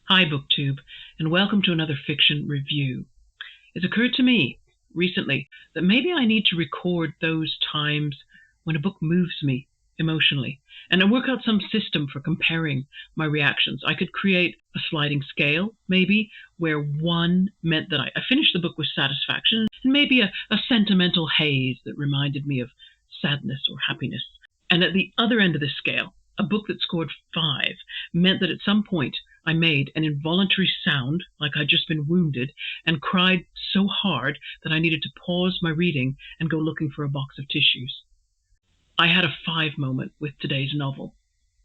Hi, BookTube, and welcome to another fiction review. It's occurred to me recently that maybe I need to record those times when a book moves me emotionally and work out some system for comparing my reactions. I could create a sliding scale, maybe, where one meant that I finished the book with satisfaction, and maybe a sentimental haze that reminded me of sadness or happiness. And at the other end of the scale, a book that scored 5 meant that at some point I made an involuntary sound, like I'd just been wounded, and cried so hard that I needed to pause my reading and go looking for a box of tissues. I had a 5 moment with today's novel.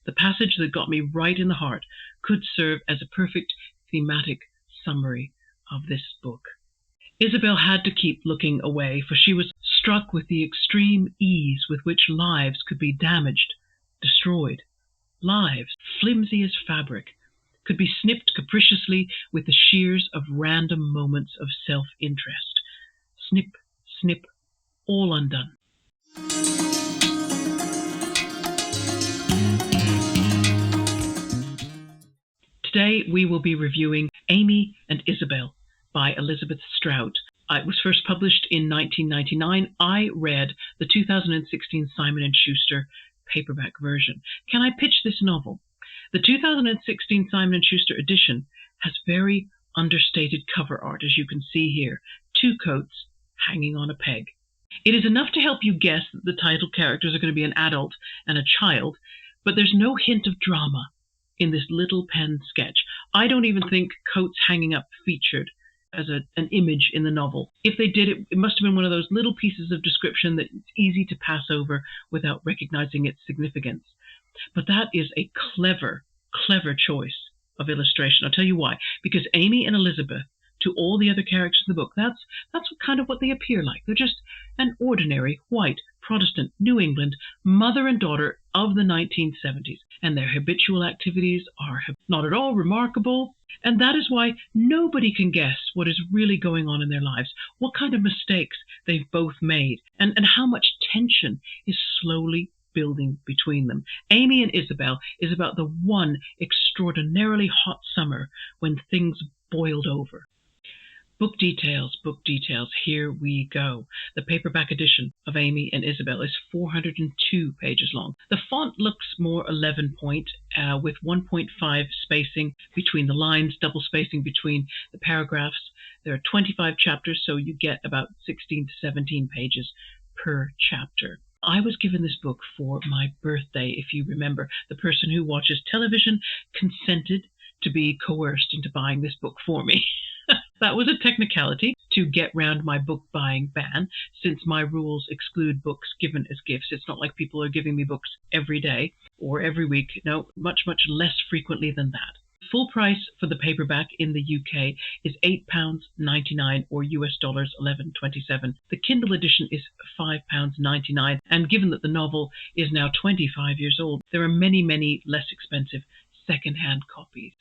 The passage that got me right in the heart could serve as a perfect thematic summary of this book. Isabelle had to keep looking away, for she was struck with the extreme ease with which lives could be damaged, destroyed. Lives, flimsy as fabric, could be snipped capriciously with the shears of random moments of self-interest. Snip, snip, all undone. Today we will be reviewing Amy and Isabelle by Elizabeth Strout. It was first published in 1999. I read the 2016 Simon & Schuster paperback version. Can I pitch this novel? The 2016 Simon & Schuster edition has very understated cover art, as you can see here. 2 coats hanging on a peg. It is enough to help you guess that the title characters are going to be an adult and a child, but there's no hint of drama in this little pen sketch. I don't even think coats hanging up featured as an image in the novel. If they did, it must have been one of those little pieces of description that it's easy to pass over without recognizing its significance. But that is a clever choice of illustration. I'll tell you why. Because Amy and Elizabeth, to all the other characters in the book, that's kind of what they appear like. They're just an ordinary, white, Protestant, New England mother and daughter of the 1970s. And their habitual activities are not at all remarkable. And that is why nobody can guess what is really going on in their lives, what kind of mistakes they've both made, and how much tension is slowly building between them. Amy and Isabelle is about the one extraordinarily hot summer when things boiled over. Book details, here we go. The paperback edition of Amy and Isabelle is 402 pages long. The font looks more 11 point, with 1.5 spacing between the lines, double spacing between the paragraphs. There are 25 chapters, so you get about 16 to 17 pages per chapter. I was given this book for my birthday, if you remember. The person who watches television consented to be coerced into buying this book for me. That was a technicality to get round my book buying ban, since my rules exclude books given as gifts. It's not like people are giving me books every day or every week. No, much less frequently than that. Full price for the paperback in the UK is £8.99 or US dollars $11.27. The Kindle edition is £5.99, and given that the novel is now 25 years old, there are many less expensive second-hand copies.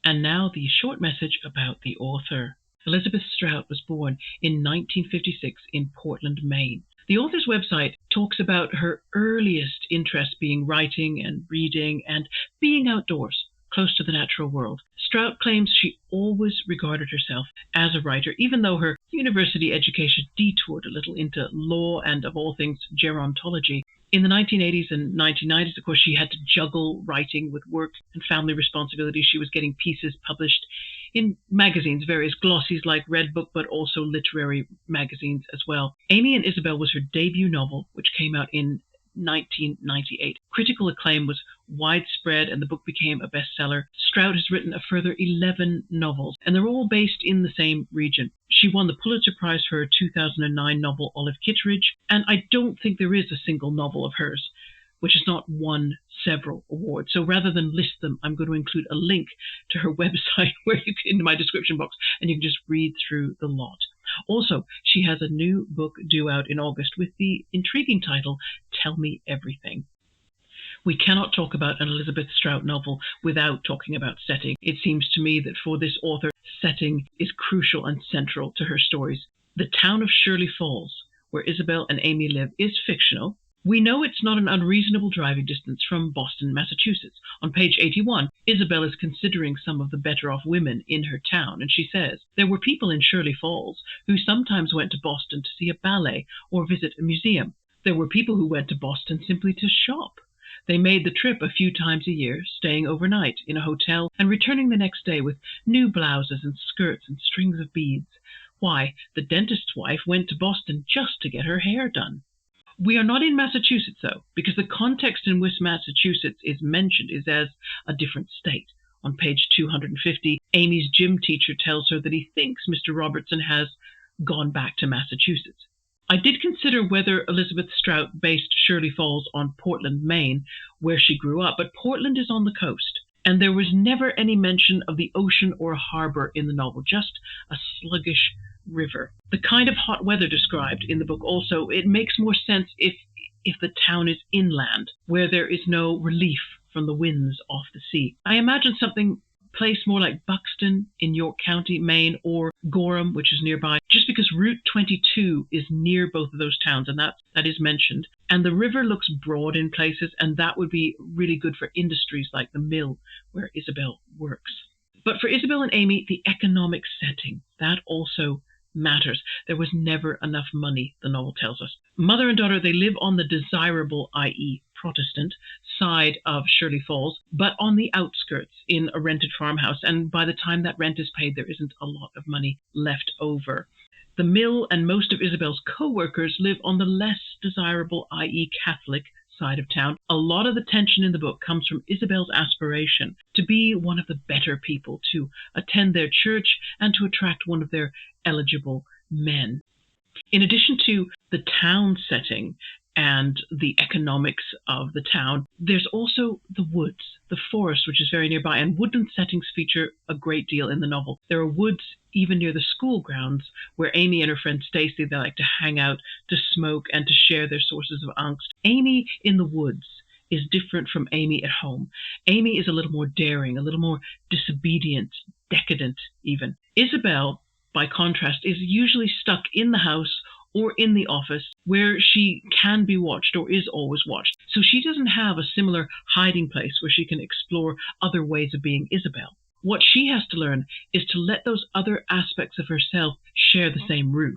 And now the short message about the author. Elizabeth Strout was born in 1956 in Portland, Maine. The author's website talks about her earliest interest being writing and reading and being outdoors, close to the natural world. Strout claims she always regarded herself as a writer, even though her university education detoured a little into law and, of all things, gerontology. In the 1980s and 1990s, of course, she had to juggle writing with work and family responsibilities. She was getting pieces published in magazines, various glossies like Redbook, but also literary magazines as well. Amy and Isabelle was her debut novel, which came out in 1998. Critical acclaim was widespread and the book became a bestseller. Strout has written a further 11 novels, and they're all based in the same region. She won the Pulitzer Prize for her 2009 novel Olive Kitteridge, and I don't think there is a single novel of hers which has not won several awards. So rather than list them, I'm going to include a link to her website in my description box, and you can just read through the lot. Also, she has a new book due out in August with the intriguing title, Tell Me Everything. We cannot talk about an Elizabeth Strout novel without talking about setting. It seems to me that for this author, setting is crucial and central to her stories. The town of Shirley Falls, where Isabelle and Amy live, is fictional, We know it's not an unreasonable driving distance from Boston, Massachusetts. On page 81, Isabelle is considering some of the better-off women in her town, and she says, "There were people in Shirley Falls who sometimes went to Boston to see a ballet or visit a museum. There were people who went to Boston simply to shop. They made the trip a few times a year, staying overnight in a hotel and returning the next day with new blouses and skirts and strings of beads. Why, the dentist's wife went to Boston just to get her hair done." We are not in Massachusetts, though, because the context in which Massachusetts is mentioned is as a different state. On page 250, Amy's gym teacher tells her that he thinks Mr. Robertson has gone back to Massachusetts. I did consider whether Elizabeth Strout based Shirley Falls on Portland, Maine, where she grew up, but Portland is on the coast, and there was never any mention of the ocean or a harbor in the novel, just a sluggish river. The kind of hot weather described in the book also, it makes more sense if the town is inland, where there is no relief from the winds off the sea. I imagine something placed more like Buxton in York County, Maine, or Gorham, which is nearby, just because Route 22 is near both of those towns, and that is mentioned. And the river looks broad in places, and that would be really good for industries like the mill where Isabelle works. But for Isabelle and Amy, the economic setting, that also matters. There was never enough money, the novel tells us. Mother and daughter, they live on the desirable, i.e. Protestant, side of Shirley Falls, but on the outskirts in a rented farmhouse. And by the time that rent is paid, there isn't a lot of money left over. The mill and most of Isabelle's co-workers live on the less desirable, i.e. Catholic, side of town. A lot of the tension in the book comes from Isabelle's aspiration to be one of the better people, to attend their church and to attract one of their eligible men. In addition to the town setting and the economics of the town, there's also the woods, the forest, which is very nearby, and woodland settings feature a great deal in the novel. There are woods even near the school grounds where Amy and her friend Stacy, they like to hang out, to smoke, and to share their sources of angst. Amy in the woods is different from Amy at home. Amy is a little more daring, a little more disobedient, decadent even. Isabelle, by contrast, is usually stuck in the house or in the office where she can be watched or is always watched. So she doesn't have a similar hiding place where she can explore other ways of being Isabelle. What she has to learn is to let those other aspects of herself share the same roof.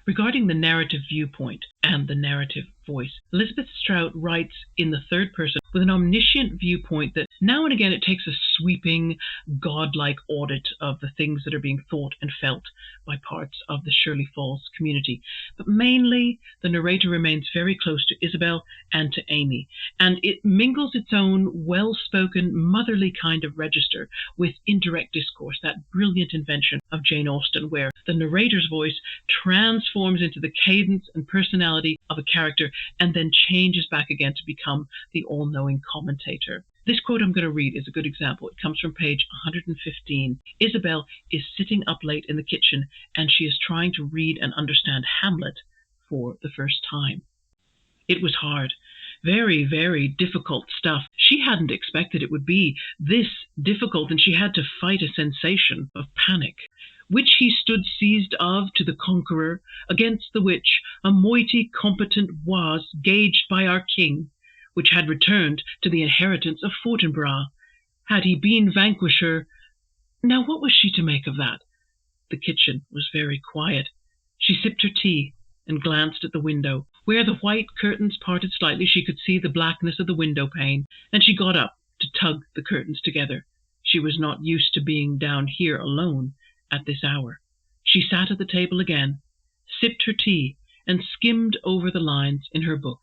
Regarding the narrative viewpoint and the narrative voice, Elizabeth Strout writes in the third person with an omniscient viewpoint that now and again it takes a sweeping, godlike audit of the things that are being thought and felt by parts of the Shirley Falls community. But mainly, the narrator remains very close to Isabelle and to Amy, and it mingles its own well-spoken, motherly kind of register with indirect discourse, that brilliant invention of Jane Austen, where the narrator's voice transforms into the cadence and personality of a character and then changes back again to become the all-knowing commentator. This quote I'm going to read is a good example. It comes from page 115. Isabelle is sitting up late in the kitchen, and she is trying to read and understand Hamlet for the first time. It was hard. Very, very difficult stuff. She hadn't expected it would be this difficult, and she had to fight a sensation of panic. Which he stood seized of to the conqueror, against the which a mighty competent was gauged by our king, which had returned to the inheritance of Fortinbras. Had he been vanquisher, now what was she to make of that? The kitchen was very quiet. She sipped her tea and glanced at the window. Where the white curtains parted slightly, she could see the blackness of the window pane, and she got up to tug the curtains together. She was not used to being down here alone at this hour. She sat at the table again, sipped her tea, and skimmed over the lines in her book.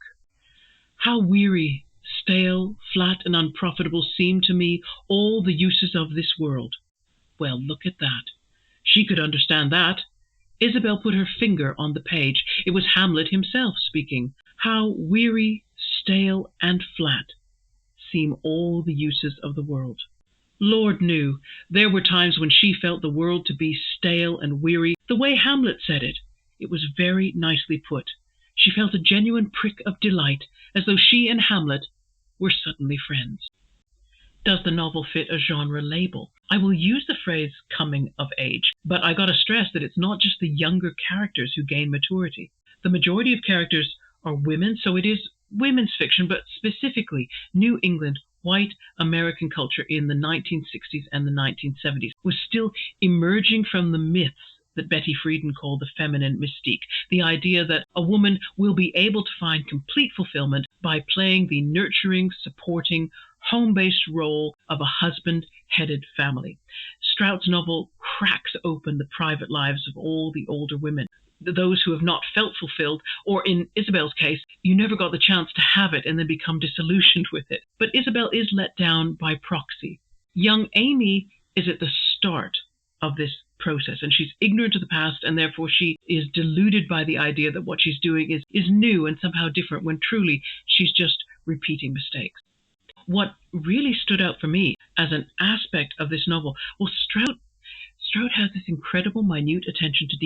How weary, stale, flat, and unprofitable seem to me all the uses of this world. Well, look at that. She could understand that. Isabelle put her finger on the page. It was Hamlet himself speaking. How weary, stale, and flat seem all the uses of the world. Lord knew, there were times when she felt the world to be stale and weary, the way Hamlet said it. It was very nicely put. She felt a genuine prick of delight, as though she and Hamlet were suddenly friends. Does the novel fit a genre label? I will use the phrase coming of age, but I gotta stress that it's not just the younger characters who gain maturity. The majority of characters are women, so it is women's fiction, but specifically New England white American culture in the 1960s and the 1970s was still emerging from the myths that Betty Friedan called the feminine mystique, the idea that a woman will be able to find complete fulfillment by playing the nurturing, supporting, home-based role of a husband-headed family. Strout's novel cracks open the private lives of all the older women, those who have not felt fulfilled, or in Isabelle's case, you never got the chance to have it and then become disillusioned with it. But Isabelle is let down by proxy. Young Amy is at the start of this process, and she's ignorant of the past, and therefore she is deluded by the idea that what she's doing is new and somehow different, when truly she's just repeating mistakes. What really stood out for me as an aspect of this novel, well, Strout has this incredible minute attention to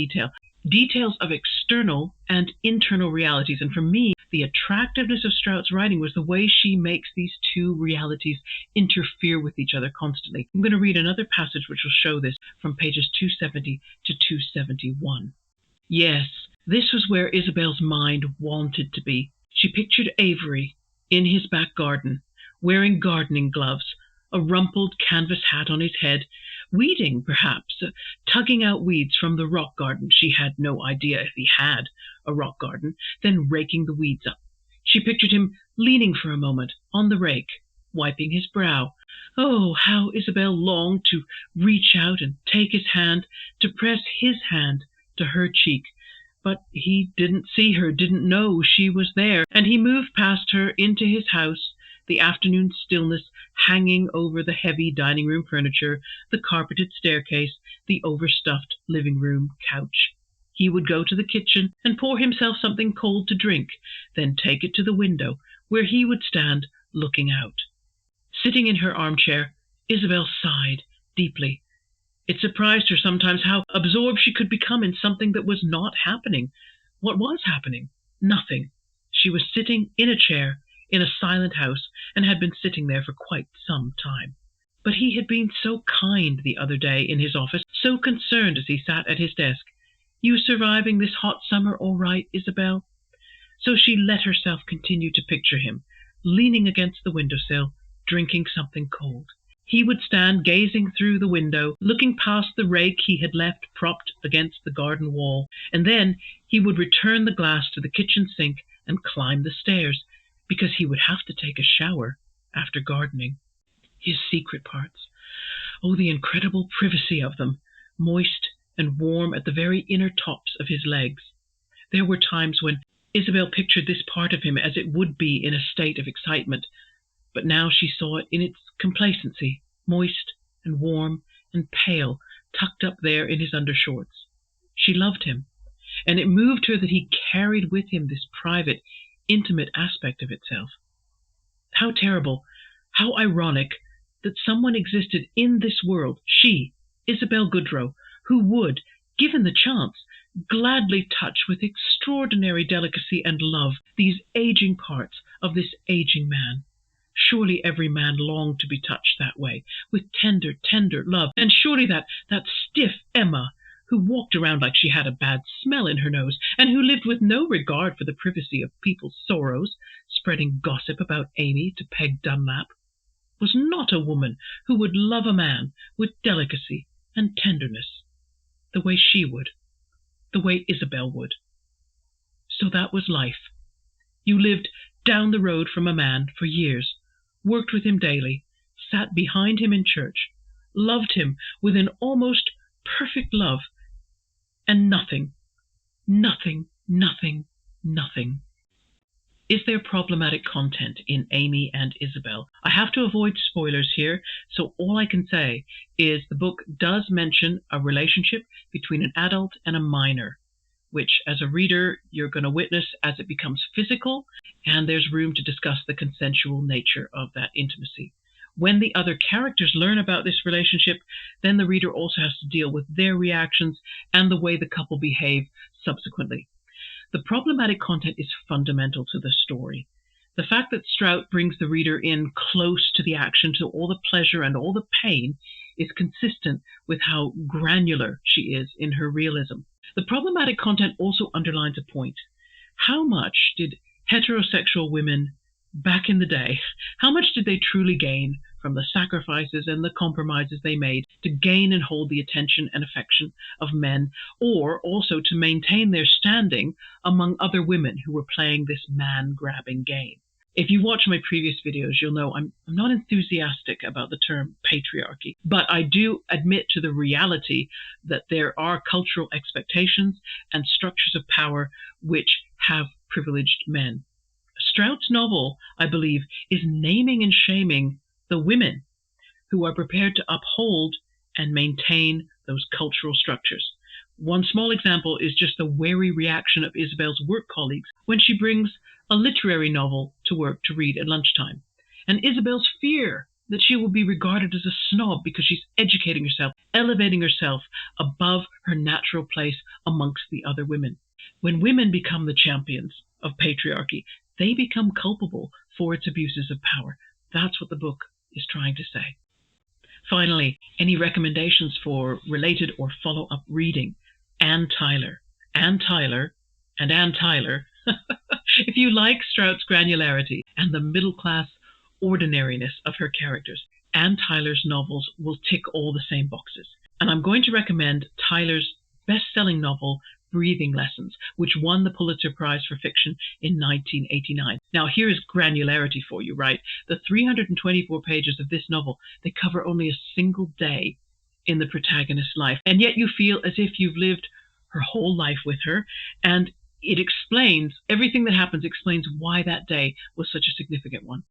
details of external and internal realities. And for me, the attractiveness of Strout's writing was the way she makes these two realities interfere with each other constantly. I'm going to read another passage which will show this from pages 270 to 271. Yes, this was where Isabelle's mind wanted to be. She pictured Avery in his back garden, wearing gardening gloves, a rumpled canvas hat on his head, weeding, perhaps, tugging out weeds from the rock garden. She had no idea if he had a rock garden, then raking the weeds up. She pictured him leaning for a moment on the rake, wiping his brow. Oh, how Isabelle longed to reach out and take his hand, to press his hand to her cheek. But he didn't see her, didn't know she was there, and he moved past her into his house, the afternoon stillness hanging over the heavy dining room furniture, the carpeted staircase, the overstuffed living room couch. He would go to the kitchen and pour himself something cold to drink, then take it to the window, where he would stand looking out. Sitting in her armchair, Isabelle sighed deeply. It surprised her sometimes how absorbed she could become in something that was not happening. What was happening? Nothing. She was sitting in a chair in a silent house, and had been sitting there for quite some time. But he had been so kind the other day in his office, so concerned as he sat at his desk. You surviving this hot summer all right, Isabelle? So she let herself continue to picture him, leaning against the windowsill, drinking something cold. He would stand gazing through the window, looking past the rake he had left propped against the garden wall, and then he would return the glass to the kitchen sink and climb the stairs, because he would have to take a shower after gardening. His secret parts. Oh, the incredible privacy of them, moist and warm at the very inner tops of his legs. There were times when Isabelle pictured this part of him as it would be in a state of excitement, but now she saw it in its complacency, moist and warm and pale, tucked up there in his undershorts. She loved him, and it moved her that he carried with him this private, intimate aspect of itself. How terrible, how ironic, that someone existed in this world, she, Isabelle Goodrow, who would, given the chance, gladly touch with extraordinary delicacy and love these aging parts of this aging man. Surely every man longed to be touched that way, with tender, tender love, and surely that stiff Emma, who walked around like she had a bad smell in her nose, and who lived with no regard for the privacy of people's sorrows, spreading gossip about Amy to Peg Dunlap, was not a woman who would love a man with delicacy and tenderness, the way she would, the way Isabelle would. So that was life. You lived down the road from a man for years, worked with him daily, sat behind him in church, loved him with an almost perfect love, and nothing. Is there problematic content in Amy and Isabelle? I have to avoid spoilers here, so all I can say is the book does mention a relationship between an adult and a minor, which as a reader you're going to witness as it becomes physical, and there's room to discuss the consensual nature of that intimacy. When the other characters learn about this relationship, then the reader also has to deal with their reactions and the way the couple behave subsequently. The problematic content is fundamental to the story. The fact that Strout brings the reader in close to the action, to all the pleasure and all the pain, is consistent with how granular she is in her realism. The problematic content also underlines a point. How much did Heterosexual women back in the day, how much did they truly gain from the sacrifices and the compromises they made to gain and hold the attention and affection of men, or also to maintain their standing among other women who were playing this man-grabbing game? If you watch my previous videos, you'll know I'm not enthusiastic about the term patriarchy, but I do admit to the reality that there are cultural expectations and structures of power which have privileged men. Strout's novel, I believe, is naming and shaming the women who are prepared to uphold and maintain those cultural structures. One small example is just the wary reaction of Isabelle's work colleagues when she brings a literary novel to work to read at lunchtime, and Isabelle's fear that she will be regarded as a snob because she's educating herself, elevating herself above her natural place amongst the other women. When women become the champions of patriarchy, they become culpable for its abuses of power. That's what the book is trying to say. Finally, any recommendations for related or follow-up reading? Anne Tyler. Anne Tyler and Anne Tyler. If you like Strout's granularity and the middle-class ordinariness of her characters, Anne Tyler's novels will tick all the same boxes. And I'm going to recommend Tyler's best-selling novel, Breathing Lessons, which won the Pulitzer Prize for Fiction in 1989. Now, here is granularity for you, right? The 324 pages of this novel, they cover only a single day in the protagonist's life, and yet you feel as if you've lived her whole life with her, and it explains, everything that happens explains why that day was such a significant one.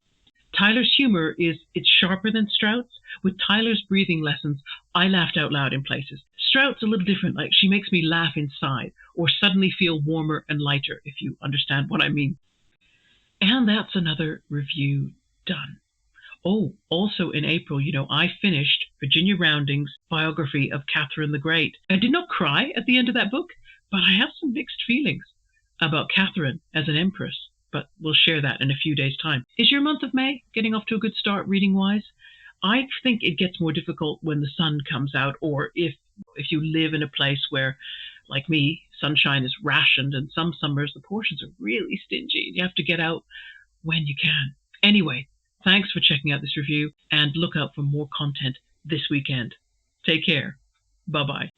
Tyler's humor it's sharper than Strout's. With Tyler's Breathing Lessons, I laughed out loud in places. Strout's a little different, like she makes me laugh inside or suddenly feel warmer and lighter, if you understand what I mean. And that's another review done. Oh, also in April, I finished Virginia Rounding's biography of Catherine the Great. I did not cry at the end of that book, but I have some mixed feelings about Catherine as an empress. But we'll share that in a few days' time. Is your month of May getting off to a good start reading-wise? I think it gets more difficult when the sun comes out, or if you live in a place where, like me, sunshine is rationed, and some summers the portions are really stingy. You have to get out when you can. Anyway, thanks for checking out this review, and look out for more content this weekend. Take care. Bye-bye.